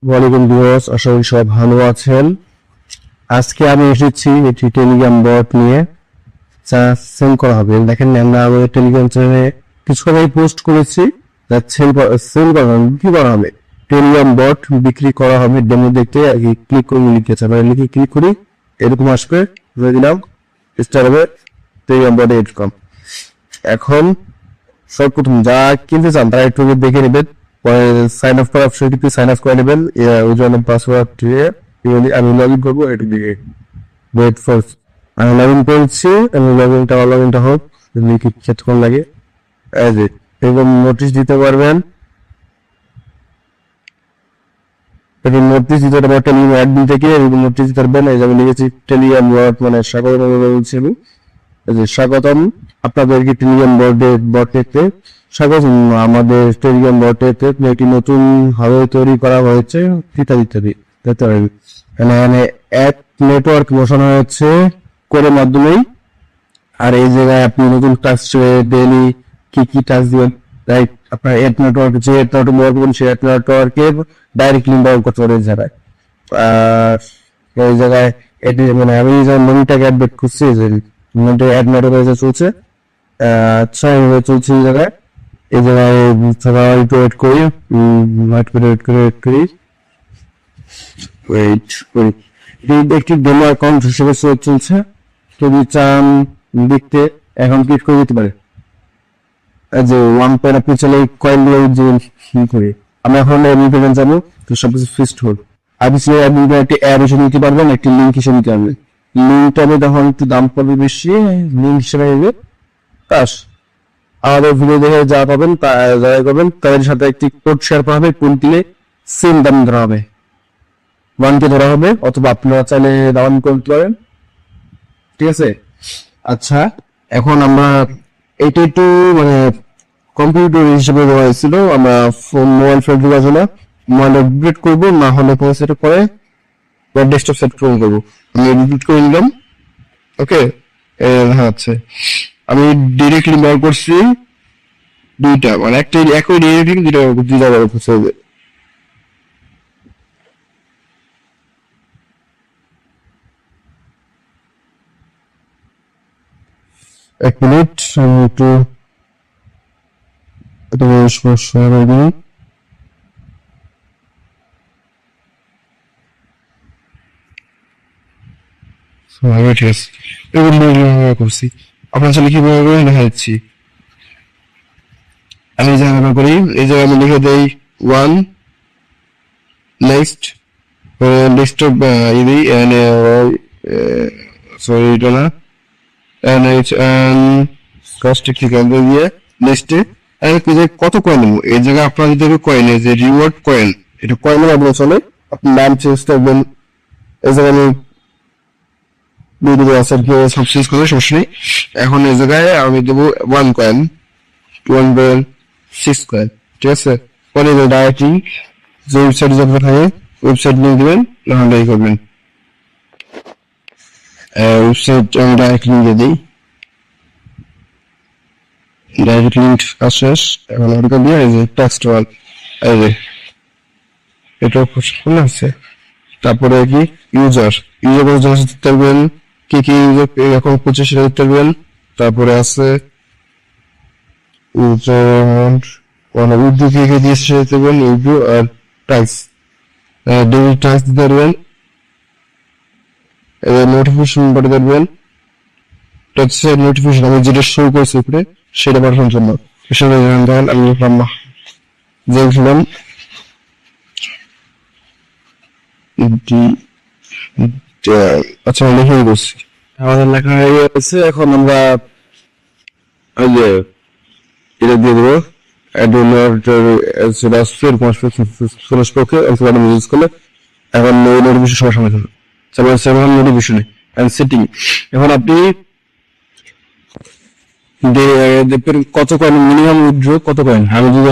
ওয়ালাইকুম ভিউয়ার্স, আশা করি সবাই ভালো আছেন। আজকে আমি এসেছি একটি টেলিগ্রাম বট নিয়ে যা সেল করা হবে। দেখেন আমরা আমাদের টেলিগ্রাম চ্যানেলে কিছু আগে পোস্ট করেছি, যা সেল করা হবে, বিক্রি করা হবে। টেলিগ্রাম বট বিক্রি করা হবে। ডেমো দেখতে ক্লিক করে লিখেছে, আমরা লিখে ক্লিক করি, এরকম আসবে। ধরে দিলাম স্টার হবে টেলিগ্রাম বট এরকম। এখন সর্বপ্রথম যা কিনতে চান তারা একটু দেখে নেবেন, পরে সাইন আপ করার অপশনটিতে সাইন আপ করে নেবেন। ইউজার নেম পাসওয়ার্ড দিয়ে আমি লগ ইন করবো। এটি দিকে ওয়েট ফর, আমি লগ ইন করছি। আমি লগ ইনটা হোক, কিছুক্ষণ লাগে। এরকম নোটিশ দিতে পারবেন। এরকম নোটিশ দিতে পারবেন টেলিগ্রাম অ্যাডমিন থেকে। এরকম নোটিশ দিতে পারবেন। এই যে আমি লিখেছি টেলিগ্রাম বট, মানে স্বাগতম বলছি আমি। স্বাগতম আপনাদেরকে টেলিগ্রাম বটেতে স্বাগতম। আমাদের টেলিগ্রাম বটেতে একটি নতুন ভাবে তৈরি করা হয়েছে, ইত্যাদি ইত্যাদি। এখানে অ্যাড নেটওয়ার্ক বসানো হয়েছে কোডের মাধ্যমেই। আর এই জায়গায় আপনি নতুন টাচ ডেইলি কি টাচ দিবেন, রাইট? আপনার অ্যাড নেটওয়ার্ক যে অ্যাড নেটওয়ার্ক ব্যবহার করবেন সেই অ্যাড নেটওয়ার্কের ডাইরেক্ট লিঙ্ক ব্যবহার করতে পারেন এই জায়গায়। আর এই জায়গায় এটি মানে আমি যে মনিটাকে অ্যাড ব্যাক করছি, যে অ্যাড নেটওয়ার্ক চলছে। আচ্ছা, এইভাবে চলছে এই জায়গায়। এই জায়গায় একটু ওয়েট করি, একটি ডেমো অ্যাকাউন্ট হিসেবে চলছে। যদি চান দেখতে, এখন ক্লিক করে দিতে পারে। যে ওয়ান পয়েন্ট আপনি চাইলে কয়েন গুলো করি। আমি এখন এডমিন যাবো, তো সবকিছু ফিক্সড হল। আপনি একটি অ্যাড হিসেবে নিতে পারবেন, একটি লিঙ্ক হিসেবে নিতে পারবেন। লিঙ্কটা তখন একটু দাম পড়বে বেশি, লিঙ্ক হিসেবে নেবে। কাজ আমাদের ভিডিও দেখে যা পাবেন যারা করবেন তাদের সাথে একটি কোড শেয়ার করা হবে। কোড দিলে সেম দাম ধরা হবে, ওয়ানকে ধরা হবে, অথবা আপনারা চাইলে দাম করতে পারেন। ঠিক আছে? আচ্ছা, এখন আমরা এটা একটু মানে কম্পিউটার হিসেবে দেওয়া হয়েছিল। আমরা মোবাইল ফোন ঢোকার জন্য মোবাইল আপডেট করবো, না হলে ফোন সেট করে ডেস্কটপ সেট করবো। আমি এডিট করে নিলাম। ওকে, হ্যাঁ আচ্ছা, আমি ডিরেক্টলি ব্যবহার করছি দুইটা, মানে একটা একই ডিরেক্টলি দুইটা ব্যবহার করতে হবে। এক মিনিট, আমি একটু সমস্যা হয়নি। ঠিক আছে, এগুলো করছি। আপনার সাথে কিভাবে করে দেখা যাচ্ছি। আমি এই জায়গায় করি, এই জায়গায় আমি লিখে দেই ওয়ান নেক্সট ডেস্কটপ ইদি সরি এটা না, দিয়ে নেক্সটে কত কয়েন নেবো। এই জায়গায় আপনার যদি কয়েন, যে রিওয়ার্ড কয়েন, এটা কয়েনের আপনার চলে। আপনি নাম চেঞ্জ করবেন। এই জায়গায় আমি সব চেঞ্জ করবো, সমস্যা নেই। এখন এই জায়গায় আমি দেবো ওয়ান কয়েন, 6 কয়েন। ঠিক আছে? পরে ডাইরেক্টলি যে ওয়েবসাইট যাবে থাকে ওয়েবসাইট লিঙ্ক দেবেন, নাহলে এই করবেন। ওয়েবসাইট আমি ডাইরেক্ট লিঙ্ক দিয়ে দিই। ডাইরেক্ট লিঙ্ক শেষ। এখন ওটা দিয়ে এই যে টেক্সট ওয়াল, এই যে এটা খোলা আছে। তারপরে কি ইউজার দিতে পারবেন, কি কি ইউজার এখন করছে সেটা দিতে পারবেন। তারপরে আছে উর্দু কি কি দিয়েছে সেটা দিতে পারবেন, উর্দু। আর টাইস, ডেইলি টাইস দিতে পারবেন। নোটিফিকেশন পাঠাতে পারবেন। নোটিফিকেশন আমি যেটা শো করছি উপরে সেটা পাঠানোর জন্য। আমি লিখলাম যে লিখলাম আচ্ছা, আমি লিখে করছি, আমাদের লেখা হয়ে গেছে। এখন আমরা ওই যে এটা দিয়ে দেবো, ইউজ করলে এখন নোটিফিকেশন সবার সামনে চলবে। নোটিফিকেশনে সেটিং, এখন আপনি দেখবেন কত কয়েন মিনিমাম উইথড্র কত কয়েন। আমি যদি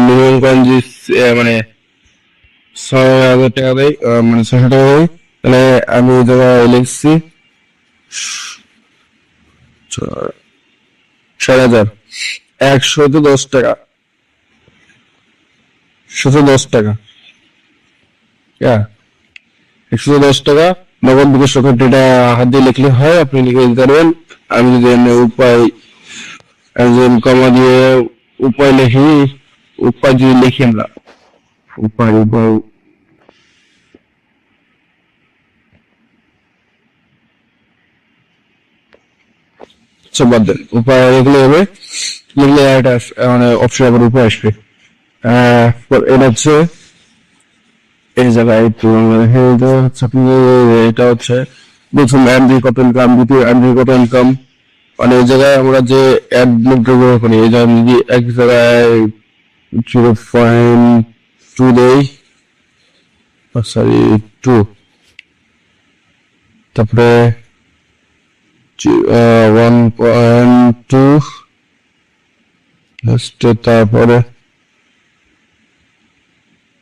মিনিমাম কয়েন যে মানে 6,000 টাকা দেয়, মানে 600 টাকা দেয়, তাহলে আমি ওই জায়গায় লিখছি 6,000, 110 টাকা, 110 টাকা। 110 টাকা নগদ বিকাশ রকেট, এটা হাত দিয়ে লিখলে হয়, আপনি লিখে দিতে পারবেন। আমি যদি এমনি উপায় একজন কমা দিয়ে উপায় লিখি, উপায় যদি লিখি আমরা উপায় উপায় সব বাদ দেন, উপায় এগুলো হবে, লিখলে এটা মানে অপশন আবার উপায় আসবে। এটা হচ্ছে এই জায়গায় একটু এটা হচ্ছে প্রথম এমডি কত ইনকাম, দ্বিতীয় এমডি কত ইনকাম, মানে এই জায়গায় আমরা যে অ্যাড ব্যবহার করি, এই জায়গায় যদি এক জায়গায় 0.2 দেই, সরি 2, তারপরে 1.2, তারপরে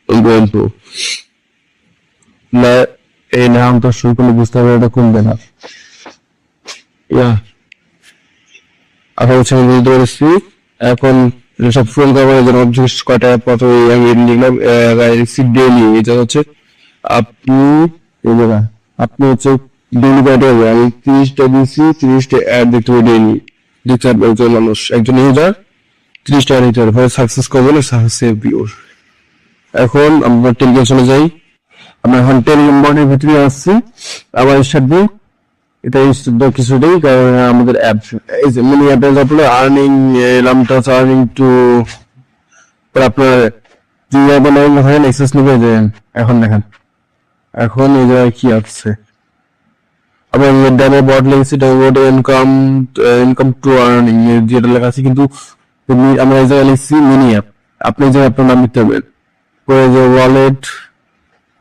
1.2 না, এই নামটা শুরু করলে বুঝতে হবে এটা কোন ব্যানার। এখন সব ফুল কভার যেন অবজেক্ট কয়টা প্রথমে আমি লিখলাম ডেইলি, এটা হচ্ছে আপনি এই জায়গা আপনি হচ্ছে ডেইলি কয়টা হবে, আমি 30টা দিচ্ছি, 30টা অ্যাড দেখতে হবে ডেইলি, দেখতে পারবে একজন মানুষ, একজন ইউজার 30টা অ্যাড দিতে পারবে, সাকসেস করবেন, সাকসেস পিওর। এখন আমরা টেলিগ্রাম চলে যাই, আমরা এখন টেলিগ্রাম বর্ডের ভিতরে আসছি, আবার স্টার্ট দিই, এটা কিছুটাই কারণ আমাদের অ্যাপ এই যে মিনি অ্যাপে আপনি আর্নিং নামটা আর্নিং টু আপনার জিও হয় এক্সেস নিবে যে এখন দেখেন, এখন এই জায়গায় কি আছে, আবার ডানে বট লিখেছি, download income, income two earning যেটা লেখা আছে, কিন্তু আমরা এই জায়গায় লিখছি মিনি অ্যাপ, আপনি যে আপনার নাম লিখতে হবে করে যে ওয়ালেট।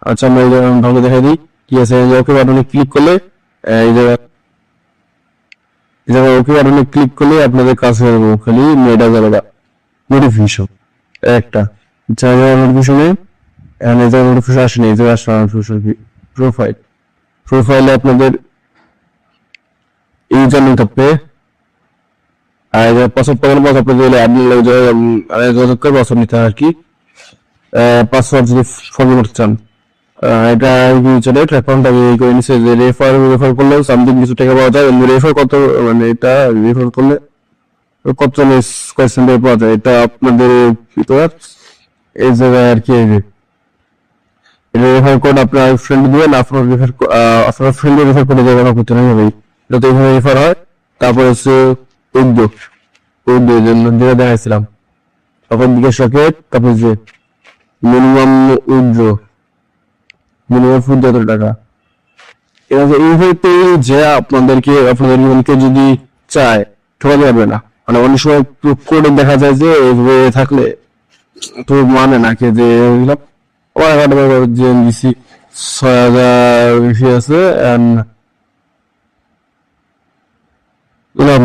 আচ্ছা আমরা এই জায়গায় দেখাই দিই কি আছে, ওকে বাটনে ক্লিক করলে এই জায়গায় ওকে বাটনে ক্লিক করলে আপনাদের কাছে খালি মেডা জায়গা নোটিফিকেশন একটা নোটিফিকেশনে নোটিফিকেশন আসেনি, এই জায়গায় প্রোফাইল, প্রোফাইলে আপনাদের ইউজার নেম থাকবে, আর পাসওয়ার্ড পাবেন, পাসওয়ার্ড আপনাদের অ্যাডমিন যোগাযোগ করে পাসওয়ার্ড নিতে হয় আর কি, পাসওয়ার্ড যদি ফরম্যাট করতে চান, এটা ইউজারের অ্যাকাউন্ট আমি করে নিচ্ছি যে রেফার করলে সামথিং কিছু টাকা পাওয়া যায়, রেফার কত মানে এটা রেফার করলে কত কোয়েশ্চেন পাওয়া যায়, এটা আপনাদের ভিতর এই জায়গায় আর কি, এটা রেফার কোড আপনার ফ্রেন্ড দিবেন, আপনার ফ্রেন্ডের রেফার কোডে ব্যবহার করতে হবে, এটা তো এইভাবে রেফার হয়। তারপর হচ্ছে উদ্যোগ জন্য যেটা দেখাইছিলাম, তখন বিকাশ রকেট, তারপর যে মিনিমাম উদ্যোগ, মিনিমাম ফুড যত টাকা, এইভাবে যে আপনাদের মনকে যদি চায় ঠকা যাবে না, মানে অনেক সময় কোডে দেখা যায় যে এইভাবে থাকলে তো মানে না কে যে যে দিছি 6,000 বেশি আছে দিলাম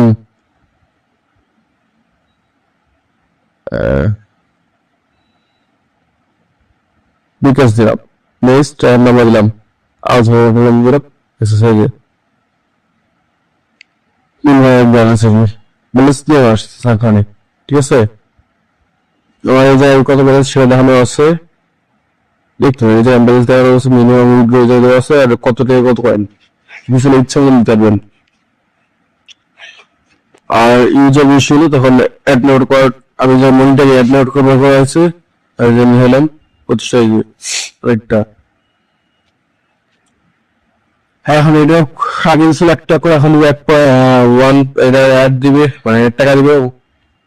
বিকাশ দিলাম, নেক্সট নাম্বার দিলাম, আজ দিলাম এক্সারসাইজে ব্যালেন্স দিয়ে আসছে সাখানে, ঠিক আছে, কত ব্যালেন্স সেটা দেখানো আছে, দেখতে হবে যে ব্যালেন্স দেখানো আছে, মিনিমাম দেওয়া আছে, আর কত টাকা কত কয়েন পিছনে ইচ্ছা মতো নিতে পারবেন। আর ইউজার বেশি হলে তখন অ্যাড নোট করার, আমি যে মনিটারি অ্যাড নোট করা আছে, আর যে নিলাম 25 একটা, হ্যাঁ এখন এটা আগে ছিল একটা করে, এখন এটা অ্যাড দিবে মানে টাকা দিবে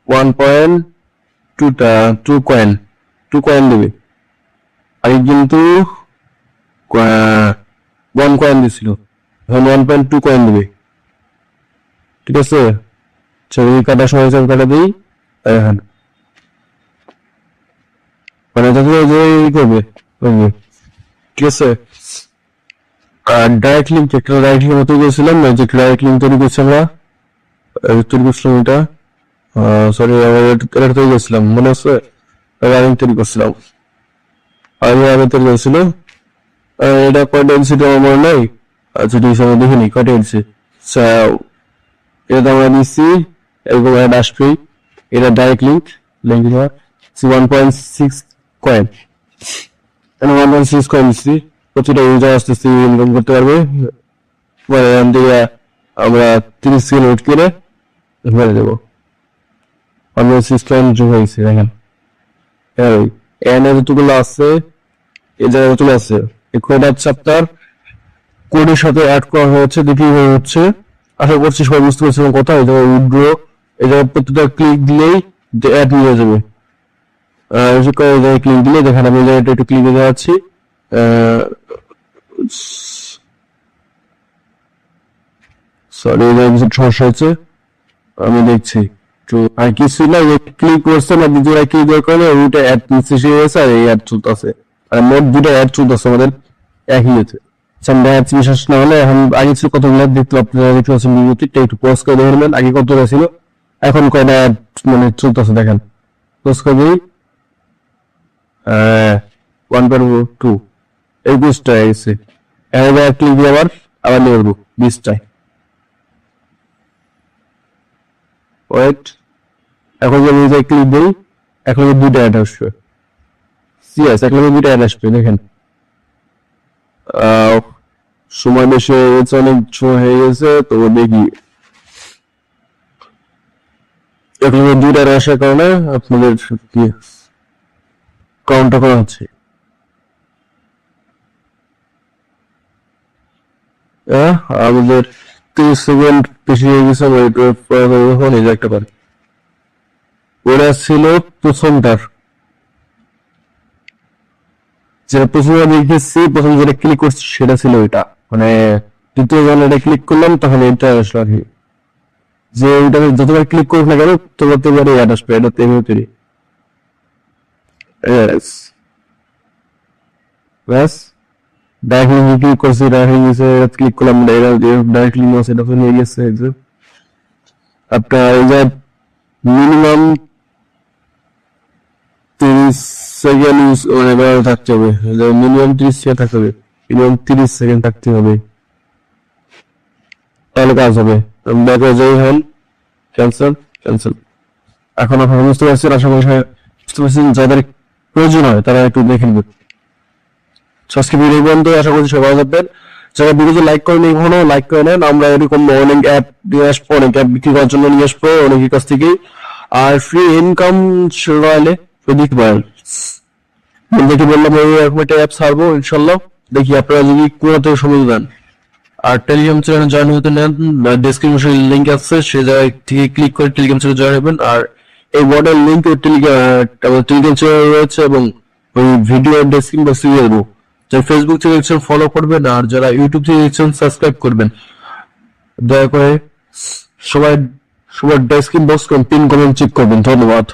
1.2 কয়েন, 2 কয়েন দিবে, আগে কিন্তু 1 কয়েন দিছিল, এখন 1.2 কয়েন দিবে, ঠিক আছে, ছবি কাটার সময় কাটা দিই এখন মানে করবে, ঠিক আছে। ডাইরেক্ট লিঙ্ক, একটা ডাইরেক্ট লিঙ্ক তৈরি করেছিলাম, যে ডাইরেক্ট লিঙ্ক তৈরি করছি আমরা, তৈরি করছিলাম এটা, সরি এটা তৈরি করছিলাম মনে আছে, আমি তৈরি করছিলাম, আমি তৈরি করেছিল, এটা কয়টা এনসিটা আমার মনে নাই, আচ্ছা ঠিক আছে দেখিনি কয়টা এনসি, এটা আমরা দিচ্ছি এরকম অ্যাড আসবে, এটা ডাইরেক্ট লিঙ্ক 1.6 কয়েন, 1.6 করে দিচ্ছি, প্রতিটা ইউজার আসতেছি ইনকাম করতে পারবে। পরে এখান থেকে আমরা 30 সেকেন্ড ওয়েট করে মেরে দেবো। 1.6 পয়েন্ট যোগ হয়েছে দেখেন, এখানে যতগুলো আছে এই জায়গায় যতগুলো আছে এই কোডার চ্যাপ্টার কোডের সাথে অ্যাড করা হয়েছে, দেখি হচ্ছে। আশা করছি সবাই বুঝতে পারছেন কথা। এই জায়গায় উইথড্র, এই জায়গায় প্রতিটা ক্লিক দিলেই অ্যাড নিয়ে যাবে। ক্লিক দিলে দেখেন আমি এটা একটু ক্লিক দিয়ে যাচ্ছি। সরি সমস্যা হচ্ছে, আমি দেখছি তো। আর কিছু না, ক্লিক করছে না, দ্বিতীয় ক্লিক দেওয়ার কারণে ওইটা অ্যাড শেষ হয়ে গেছে আর এই অ্যাড চলতেছে। আর মোট দুটো অ্যাড চলতেছে আমাদের একই হয়েছে। বিশ্বাস না হলে এখন আগে ছিল কতগুলো দেখতে, আপনারা দেখতে পাচ্ছেন ভিডিওটি একটু পজ করে দেখবেন আগে কতটা ছিল, এখন কয়টা অ্যাড মানে চলতেছে দেখেন। পজ করে দিই 1.2 21টা এসেছে। এবার ক্লিক দিয়ে আবার নিয়ে আসবো 20টায়। ওয়েট, এখন যদি আমি ক্লিক দিই এখন দুইটা অ্যাড আসবে। সিএস এখন দুইটা অ্যাড আসবে দেখেন। সময় বেশি হয়ে গেছে, অনেক সময় হয়ে গেছে, তো দেখি এখন দুইটা অ্যাড আসার কারণে আপনাদের কি কাউন্টটা করা হচ্ছে। আমাদের 30 সেকেন্ড বেশি হয়ে গেছে, এই যে একটা পারি। ওরা ছিল প্রথমটার, যেটা প্রথমে আমি দেখেছি, প্রথম যেটা ক্লিক করছি সেটা ছিল ওইটা, মানে দ্বিতীয় যখন এটা ক্লিক করলাম তখন এটা আসলো আর কি। যে ওইটা যতবার ক্লিক করুক না কেন ততবার অ্যাড আসবে, এটা তেমনি তৈরি। ব্যাস ডাইরেক্টলি ক্লিক করছি, ডাইরেক্টলি ক্লিক করলাম, ডাইরেক্টলি এটা তো নিয়ে গেছে। আপনার এই যে মিনিমাম 30 সেকেন্ড মানে থাকতে হবে, মিনিমাম 30 সেকেন্ড থাকতে হবে, মিনিমাম 30 সেকেন্ড থাকতে হবে, তাহলে কাজ হবে। ব্যাকে যাই হন, ক্যান্সেল ক্যান্সেল। এখন আপনারা বুঝতে পারছেন, আশা করি বুঝতে পারছেন, যাদের প্রয়োজন হয় তারা একটু দেখে নেবেন। আজকে ভিডিও বন্ধ, আশা করছি সবাই ভালো থাকবেন। যারা ভিডিওতে লাইক করেন এখনো লাইক করে নেন। আমরা এরকম অনেক অ্যাপ নিয়ে আসবো, অনেক অ্যাপ বিক্রি করার জন্য নিয়ে আসবো অনেকের কাছ থেকেই। আর ফ্রি ইনকাম রয়েলে দেখতে পারেন, দেখি বললাম এরকম একটা অ্যাপ ছাড়বো ইনশাল্লাহ। দেখি আপনারা যদি কোনো থেকে সময় দেন। আর টেলিগ্রাম চ্যানেলে জয়েন হতে নেন, ডেসক্রিপশনে লিঙ্ক আছে, সে জায়গায় থেকে ক্লিক করে টেলিগ্রাম চ্যানেলে জয়েন হবেন। আর এই মডেল লিঙ্ক টেলিগ্রাম চ্যানেল রয়েছে এবং ওই ভিডিও ডেসক্রিপশন বক্সে দিয়ে দেবো। যারা ফেসবুক থেকে দেখছেন ফলো করবেন, আর যারা ইউটিউব থেকে দেখছেন সাবস্ক্রাইব করবেন। দয়া করে সবাই description box pin comment check করবেন। ধন্যবাদ।